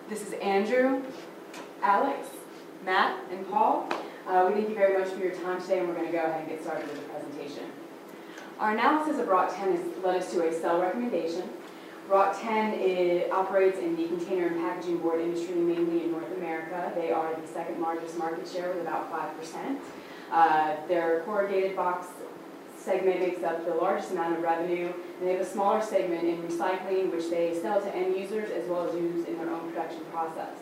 This is Andrew, Alex, Matt, and Paul. We thank you very much for your time today, and we're going to go ahead and get started with the presentation. Our analysis of ROC 10 has led us to a sell recommendation. ROC 10 operates in the container and packaging board industry, mainly in North America. They are the second largest market share with about 5%. Their corrugated box segment makes up the largest amount of revenue, and they have a smaller segment in recycling, which they sell to end users as well as use in their own production process.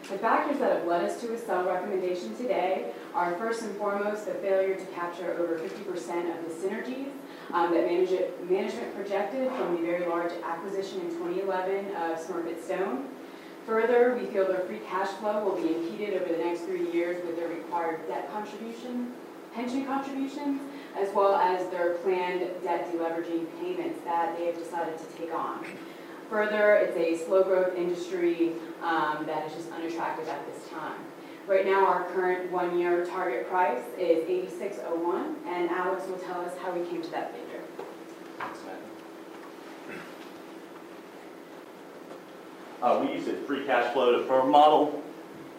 The factors that have led us to a sell recommendation today are first and foremost the failure to capture over 50% of the synergies that management projected from the very large acquisition in 2011 of Smurfit Stone. Further, we feel their free cash flow will be impeded over the next 3 years with their required debt contribution, pension contributions, as well as their planned debt deleveraging payments that they have decided to take on. Further, it's a slow growth industry that is just unattractive at this time. Right now, our current 1-year target price is $86.01, and Alex will tell us how we came to that figure. Thanks, Matt. We used a free cash flow to firm model.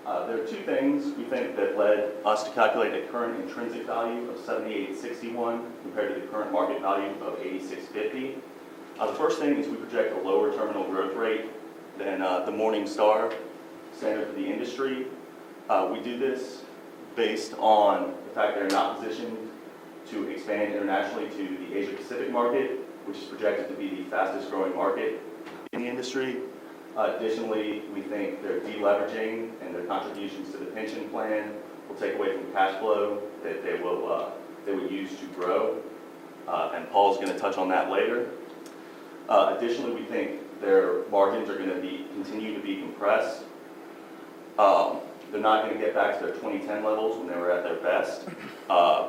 There are two things we think that led us to calculate a current intrinsic value of $78.61 compared to the current market value of $86.50. The first thing is we project a lower terminal growth rate than the Morningstar standard for the industry. We do this based on the fact they're not positioned to expand internationally to the Asia Pacific market, which is projected to be the fastest growing market in the industry. Additionally, we think their deleveraging and their contributions to the pension plan will take away from cash flow that they would use to grow, and Paul's going to touch on that later. Additionally, we think their margins are going to continue to be compressed. They're not going to get back to their 2010 levels when they were at their best.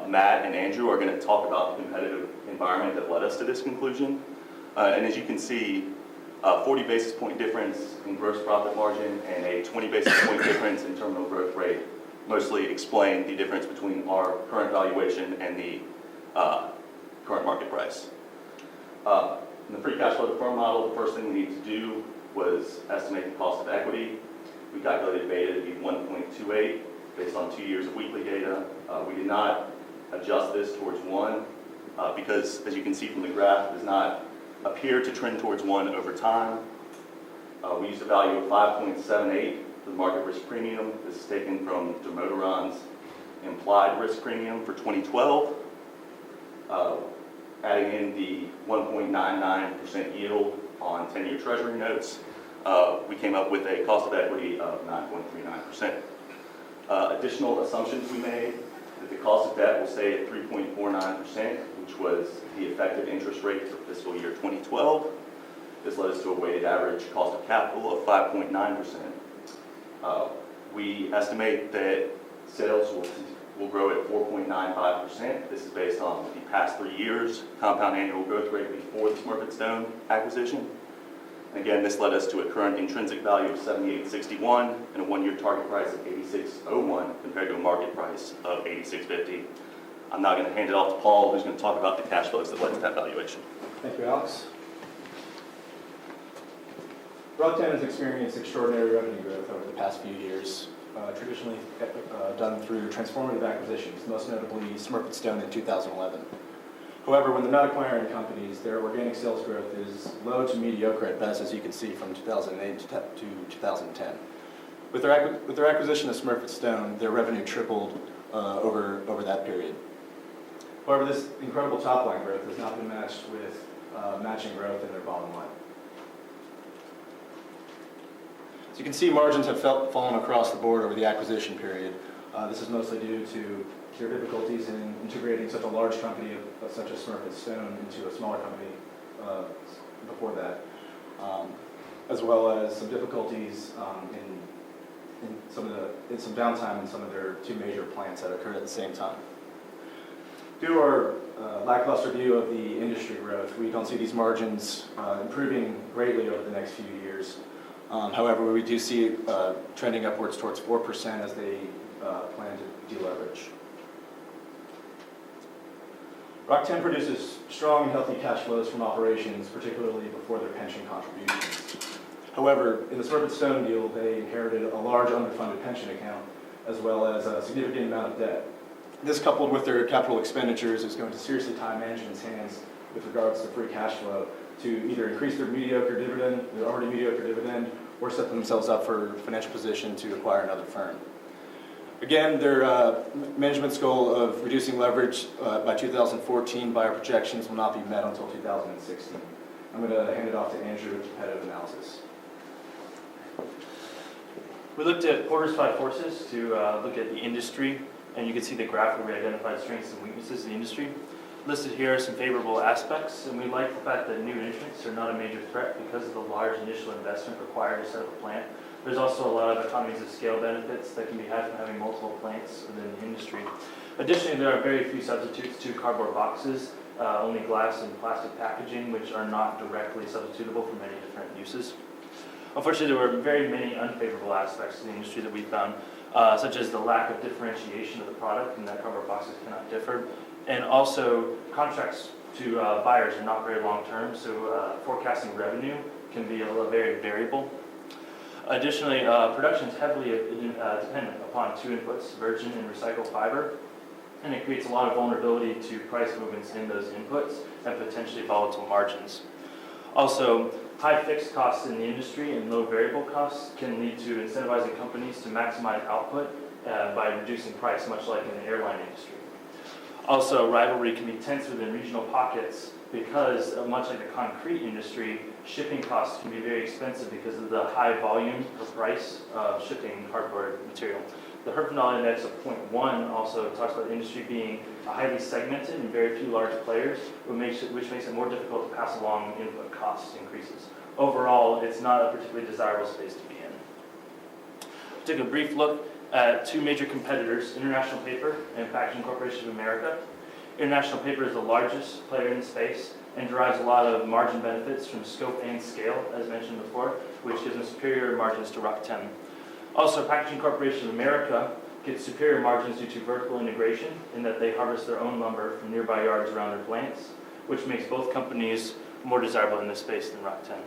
Matt and Andrew are going to talk about the competitive environment that led us to this conclusion. And as you can see, 40 basis point difference in gross profit margin and a 20 basis point difference in terminal growth rate mostly explain the difference between our current valuation and the current market price. In the free cash flow to firm model, the first thing we need to do was estimate the cost of equity. We calculated beta to be 1.28 based on 2 years of weekly data. We did not adjust this towards 1 because, as you can see from the graph, it does not appear to trend towards 1 over time. We used a value of 5.78 for the market risk premium. This is taken from Dermotiron's implied risk premium for 2012. Adding in the 1.99% yield on 10-year Treasury notes, we came up with a cost of equity of 9.39%. Additional assumptions we made that the cost of debt will stay at 3.49%, which was the effective interest rate for fiscal year 2012. This led us to a weighted average cost of capital of 5.9%. We estimate that sales will grow at 4.95%. This is based on the past 3 years compound annual growth rate before the Smurfit Stone acquisition. And again, this led us to a current intrinsic value of $78.61 and a 1-year target price of $86.01 compared to a market price of $86.50. I'm now going to hand it off to Paul, who's going to talk about the cash flows that led to that valuation. Thank you, Alex. ROC 10 has experienced extraordinary revenue growth over the past few years, traditionally done through transformative acquisitions, most notably Smurfit Stone in 2011. However, when they're not acquiring companies, their organic sales growth is low to mediocre at best, as you can see from 2008 to 2010. With their acquisition of Smurfit Stone, their revenue tripled over that period. However, this incredible top-line growth has not been matched with matching growth in their bottom line. As you can see, margins have fallen across the board over the acquisition period. This is mostly due to their difficulties in integrating such a large company such as Smurfit Stone into a smaller company before that, as well as some difficulties in some downtime in some of their 2 major plants that occurred at the same time. Due to our lackluster view of the industry growth, we don't see these margins improving greatly over the next few years. However, we do see trending upwards towards 4% as they plan to deleverage. ROC 10 produces strong and healthy cash flows from operations, particularly before their pension contributions. However, in the Smurfit Stone deal, they inherited a large underfunded pension account as well as a significant amount of debt. This, coupled with their capital expenditures, is going to seriously tie management's hands with regards to free cash flow to either increase their already mediocre dividend, or set themselves up for financial position to acquire another firm. Again, their management's goal of reducing leverage by 2014 by our projections will not be met until 2016. I'm going to hand it off to Andrew, head of analysis. We looked at Porter's 5 forces to look at the industry, and you can see the graph where we identified strengths and weaknesses in the industry. Listed here are some favorable aspects, and we like the fact that new entrants are not a major threat because of the large initial investment required to set up a plant. There's also a lot of economies of scale benefits that can be had from having multiple plants within the industry. Additionally, there are very few substitutes to cardboard boxes, only glass and plastic packaging, which are not directly substitutable for many different uses. Unfortunately, there were very many unfavorable aspects to the industry that we found, such as the lack of differentiation of the product, and that cardboard boxes cannot differ. And also, contracts to buyers are not very long-term, so forecasting revenue can be very variable. Additionally, production is heavily dependent upon two inputs, virgin and recycled fiber, and it creates a lot of vulnerability to price movements in those inputs and potentially volatile margins. Also, high fixed costs in the industry and low variable costs can lead to incentivizing companies to maximize output by reducing price, much like in the airline industry. Also, rivalry can be tense within regional pockets because, much like the concrete industry, shipping costs can be very expensive because of the high volume or price of shipping cardboard material. The Herfindahl Index of 0.1 also talks about the industry being highly segmented and very few large players, which makes it more difficult to pass along input cost increases. Overall, it's not a particularly desirable space to be in. We took a brief look at two major competitors, International Paper and Packaging Corporation of America. International Paper is the largest player in the space and derives a lot of margin benefits from scope and scale, as mentioned before, which gives them superior margins to Rock-Tenn. Also, Packaging Corporation of America gets superior margins due to vertical integration in that they harvest their own lumber from nearby yards around their plants, which makes both companies more desirable in this space than Rock-Tenn.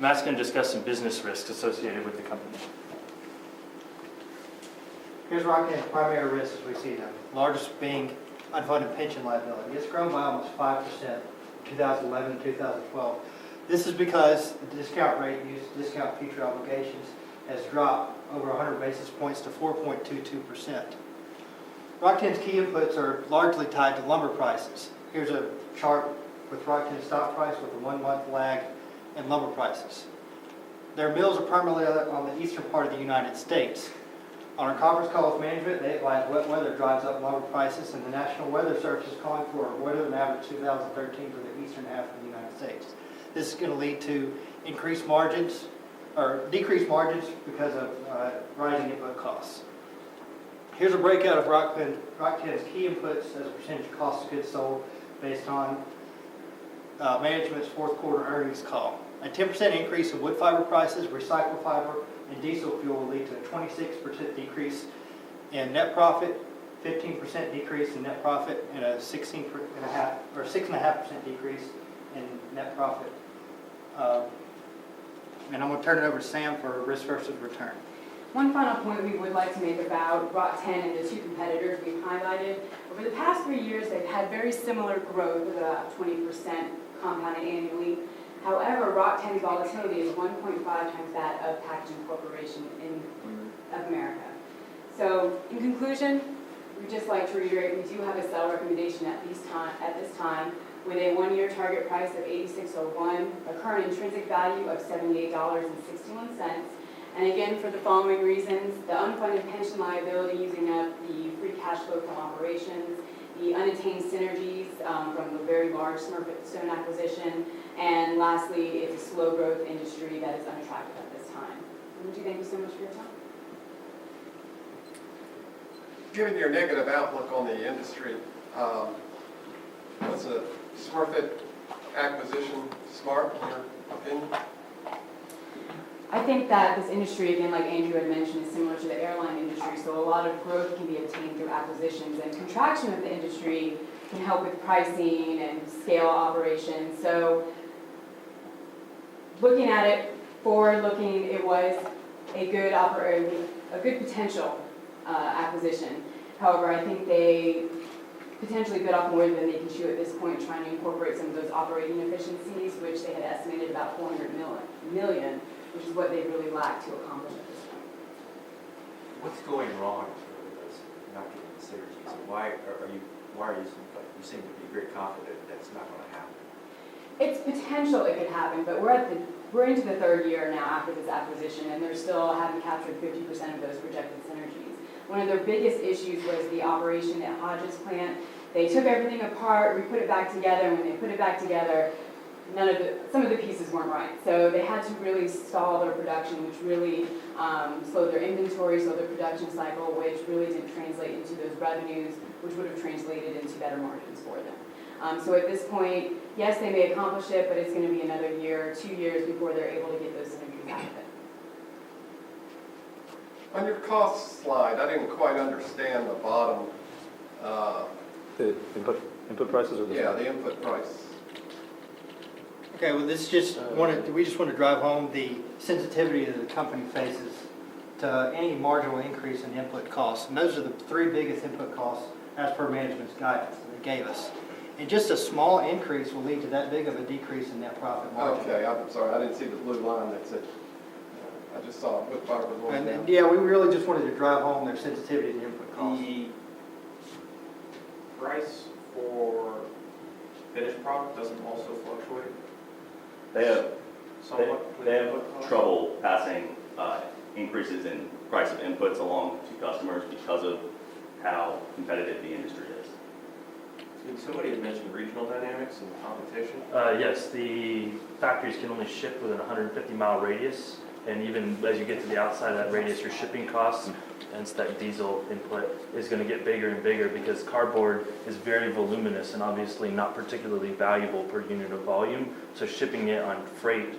Matt's going to discuss some business risks associated with the company. Here's Rock-Tenn's primary risks as we see them. Largest being unfunded pension liability. It's grown by almost 5% 2011 to 2012. This is because the discount rate used to discount future obligations has dropped over 100 basis points to 4.22%. Rock-Tenn's key inputs are largely tied to lumber prices. Here's a chart with Rock-Tenn's stock price with a 1-month lag in lumber prices. Their mills are primarily on the eastern part of the United States. On our conference call with management, they advised wet weather drives up lumber prices, and the National Weather Service is calling for a wetter than average 2013 for the eastern half of the United States. This is going to lead to increased margins, or decreased margins because of rising input costs. Here's a breakout of Rock-Tenn's key inputs as a percentage of cost of goods sold based on management's fourth quarter earnings call. A 10% increase in wood fiber prices, recycled fiber, and diesel fuel will lead to a 26% decrease in net profit, 15% decrease in net profit, and a 6.5% decrease in net profit. And I'm going to turn it over to Sam for risk versus return. One final point we would like to make about Rock-Tenn and the two competitors we've highlighted. Over the past 3 years, they've had very similar growth with about 20% compounded annually. However, Rock-Tenn's volatility is 1.5 times that of Packaging Corporation of America. So, in conclusion, we'd just like to reiterate we do have a sell recommendation at this time with a 1-year target price of $86.01, a current intrinsic value of $78.61, and again, for the following reasons: the unfunded pension liability using up the free cash flow from operations, the unattained synergies from the very large Smurfit Stone acquisition, and lastly, it's a slow growth industry that is unattractive at this time. Thank you so much for your time. Given your negative outlook on the industry, was the Smurfit acquisition smart in your opinion? I think that this industry, again, like Andrew had mentioned, is similar to the airline industry, so a lot of growth can be obtained through acquisitions, and contraction of the industry can help with pricing and scale operations. So looking at it forward-looking, it was a good potential acquisition. However, I think they potentially bit off more than they can chew at this point, trying to incorporate some of those operating efficiencies, which they had estimated about 400 million, which is what they really lacked to accomplish at this point. What's going wrong with those not getting the synergies? And why are you seem to be very confident that's not going to happen? It's potential it could happen, but we're into the third year now after this acquisition, and they're still haven't captured 50% of those projected synergies. One of their biggest issues was the operation at Hodges plant. They took everything apart, we put it back together, and when they put it back together, some of the pieces weren't right. So they had to really stall their production, which really slowed their inventory, slowed their production cycle, which really didn't translate into those revenues, which would have translated into better margins for them. So at this point, yes, they may accomplish it, but it's going to be another year, 2 years before they're able to get those synergies out of it. On your cost slide, I didn't quite understand the bottom, The input prices or the? yeah, the input price. Okay, well, we just want to drive home the sensitivity that the company faces to any marginal increase in input costs. And those are the three biggest input costs as per management's guidance that they gave us. And just a small increase will lead to that big of a decrease in net profit margin. Okay, I'm sorry, I didn't see the blue line that said, I just saw what part was going And down. yeah, we really just wanted to drive home their sensitivity to input costs. The price for finished product doesn't also fluctuate They have somewhat? with They have input costs? trouble passing increases in price of inputs along to customers because of how competitive the industry is. Somebody had mentioned regional dynamics and competition. Yes, the factories can only ship within a 150-mile radius, and even as you get to the outside of that radius, your shipping costs, hence that diesel input, is going to get bigger and bigger because cardboard is very voluminous and obviously not particularly valuable per unit of volume, so shipping it on freight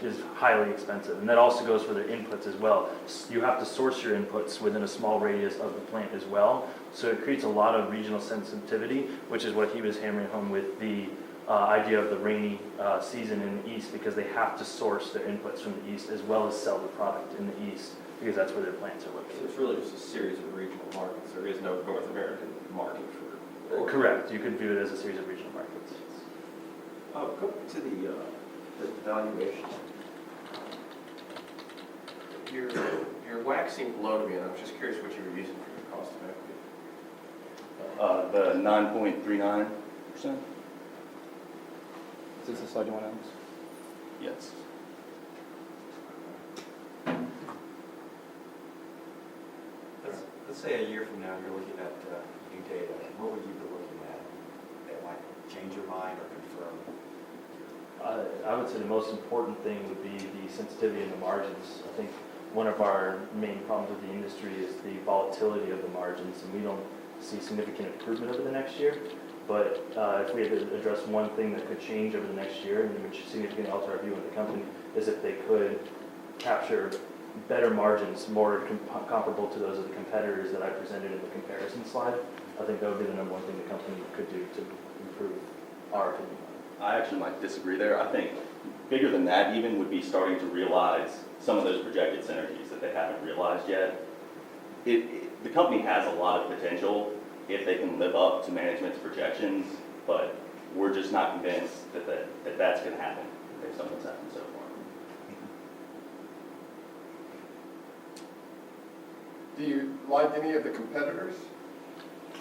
is highly expensive. And that also goes for their inputs as well. You have to source your inputs within a small radius of the plant as well, so it creates a lot of regional sensitivity, which is what he was hammering home with the idea of the rainy season in the east, because they have to source their inputs from the east as well as sell the product in the east, because that's where their plants are So located. it's really just a series of regional markets. There is no North American market for. Correct, you could view it as a series of regional markets. Go to the valuation. Your WACC seemed low to me, and I was just curious what you were using for your cost of equity. The 9.39%? Is this the slide you want to use? Yes. Let's say a year from now, you're looking at new data. What would you be looking at that might change your mind or confirm? I would say the most important thing would be the sensitivity in the margins. I think one of our main problems with the industry is the volatility of the margins, and we don't see significant improvement over the next year. But if we had to address one thing that could change over the next year, and which significantly alter our view of the company, is if they could capture better margins, more comparable to those of the competitors that I presented in the comparison slide. I think that would be the number one thing the company could do to improve our opinion. I actually might disagree there. I think bigger than that even would be starting to realize some of those projected synergies that they haven't realized yet. The company has a lot of potential if they can live up to management's projections, but we're just not convinced that that's going to happen based on what's happened so far. Do you like any of the competitors?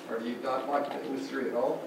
Or do you not like the industry at all?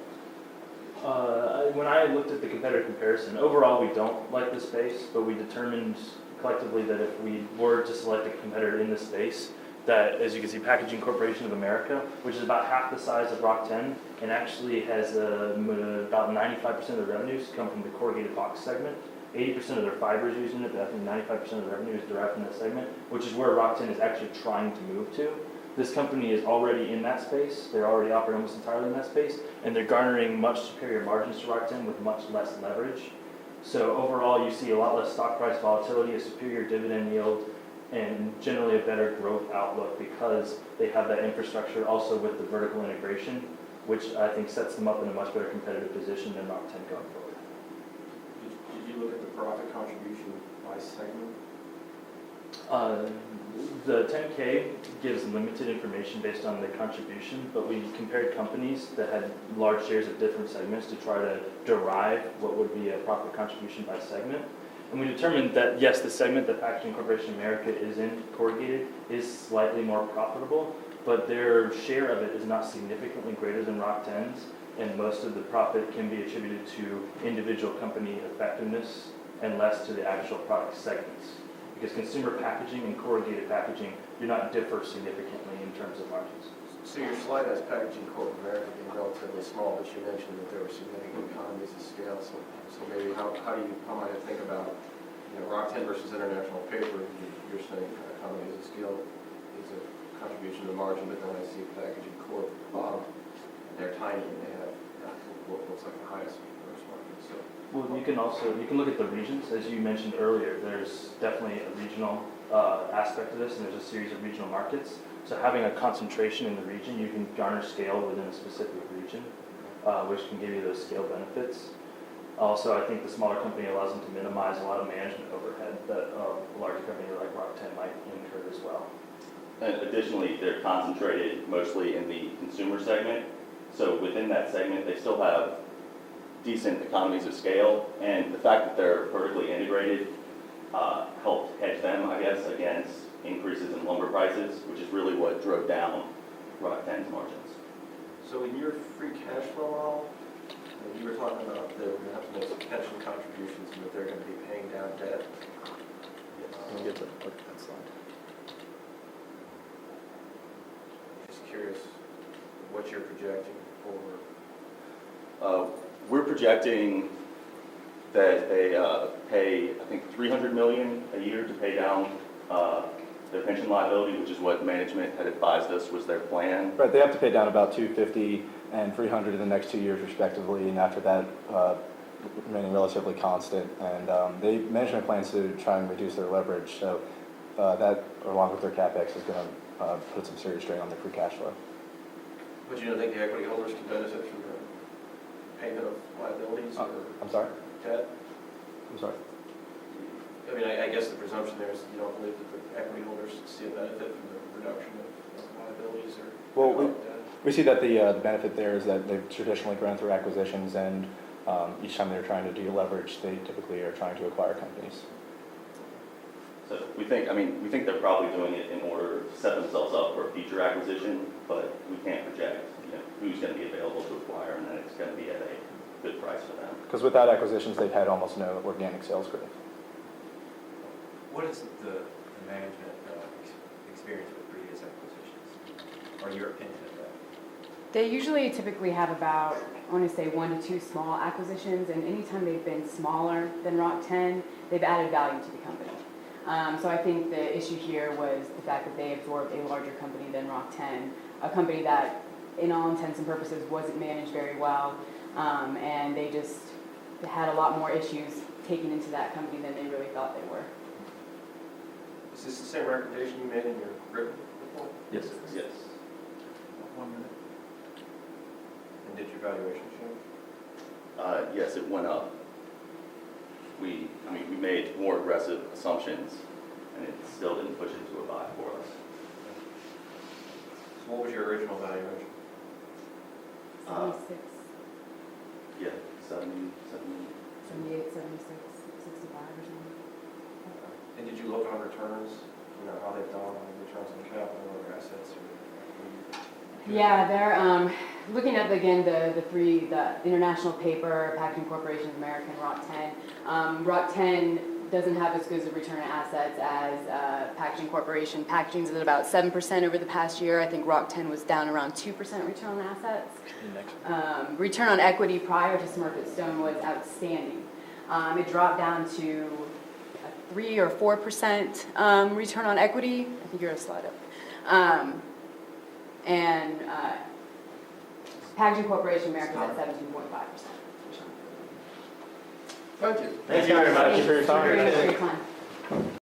When I looked at the competitive comparison, overall we don't like the space, but we determined collectively that if we were to select a competitor in the space, that, as you can see, Packaging Corporation of America, which is about half the size of Rock 10, and actually has about 95% of the revenues come from the corrugated box segment. 80% of their fiber is used in it, but I think 95% of the revenue is derived from that segment, which is where Rock 10 is actually trying to move to. This company is already in that space. They're already operating almost entirely in that space, and they're garnering much superior margins to Rock 10 with much less leverage. So overall, you see a lot less stock price volatility, a superior dividend yield, and generally a better growth outlook because they have that infrastructure also with the vertical integration, which I think sets them up in a much better competitive position than Rock 10 going forward. Did you look at the profit contribution by by segment? The 10K gives limited information based on the contribution, but we compared companies that had large shares of different segments to try to derive what would be a profit contribution by segment. And we determined that, yes, the segment that Packaging Corporation America is in, corrugated, is slightly more profitable, but their share of it is not significantly greater than Rock 10's, and most of the profit can be attributed to individual company effectiveness and less to the actual product segments. Because consumer packaging and corrugated packaging do not differ significantly in terms of margins. So your slide has Packaging Corp America being relatively small, but you mentioned that there were significant economies of scale. So maybe how might I think about, Rock 10 versus International Paper? You're saying economies of scale is a contribution to the margin, but then I see Packaging Corp bottom. They're tiny and they have what looks like the highest gross margin. So. Well, you can look at the regions, as you mentioned earlier. There's definitely a regional aspect to this, and there's a series of regional markets. So having a concentration in the region, you can garner scale within a specific region, which can give you those scale benefits. Also, I think the smaller company allows them to minimize a lot of management overhead that a larger company like Rock 10 might incur as well. And additionally, they're concentrated mostly in the consumer segment. So within that segment, they still have decent economies of scale, and the fact that they're vertically integrated helped hedge them, I guess, against increases in lumber prices, which is really what drove down Rock 10's margins. So in your free cash flow model, you were talking about they were going to have to make some pension contributions and that they're going to be paying down debt. Let me get to look at that slide. Just curious what you're projecting for. We're projecting that they pay, I think, $300 million a year to pay down their pension liability, which is what management had advised us was their plan. Right, they have to pay down about $250 and $300 in the next 2 years respectively, and after that, remaining relatively constant. And management plans to try and reduce their leverage, so that, along with their CapEx, is going to put some serious strain on their free cash flow. But you don't think the equity holders can benefit from the payment of liabilities or I'm sorry? debt? I'm sorry? I mean, I guess the presumption there is that you don't believe that the equity holders see a benefit from the reduction of liabilities or Well, debt? we see that the benefit there is that they've traditionally grown through acquisitions, and each time they're trying to deleverage, they typically are trying to acquire companies. So we think they're probably doing it in order to set themselves up for a future acquisition, but we can't project, who's going to be available to acquire, and then it's going to be at a good price for them. Because without acquisitions, they've had almost no organic sales growth. What is the management experience with previous acquisitions, or your opinion of that? They usually typically have about, I want to say, 1 to 2 small acquisitions, and anytime they've been smaller than Rock 10, they've added value to the company. So I think the issue here was the fact that they absorbed a larger company than Rock 10, a company that, in all intents and purposes, wasn't managed very well, and they just had a lot more issues taken into that company than they really thought they were. Is this the same recommendation you made in your written report? Yes. Yes. 1 minute. And did your valuation change? Yes, it went up. We made more aggressive assumptions, and it still didn't push it to a buy for us. So what was your original valuation? 76, Yeah, 70. 78, 76, 65 or something. And did you look on returns, how they've done on returns on capital or assets? Yeah, they're looking at, again, the International Paper, Packaging Corporation of America, and Rock 10. Rock 10 doesn't have as good as a return on assets as Packaging Corporation. Packaging's at about 7% over the past year. I think Rock 10 was down around 2% return on assets. Return on equity prior to Smurfit Stone was outstanding. It dropped down to a 3 or 4% return on equity. I think you're a slide up. And Packaging Corporation America is at 17.5%. Thank you. Thank you very much. Thank you for your time. Very much for your time.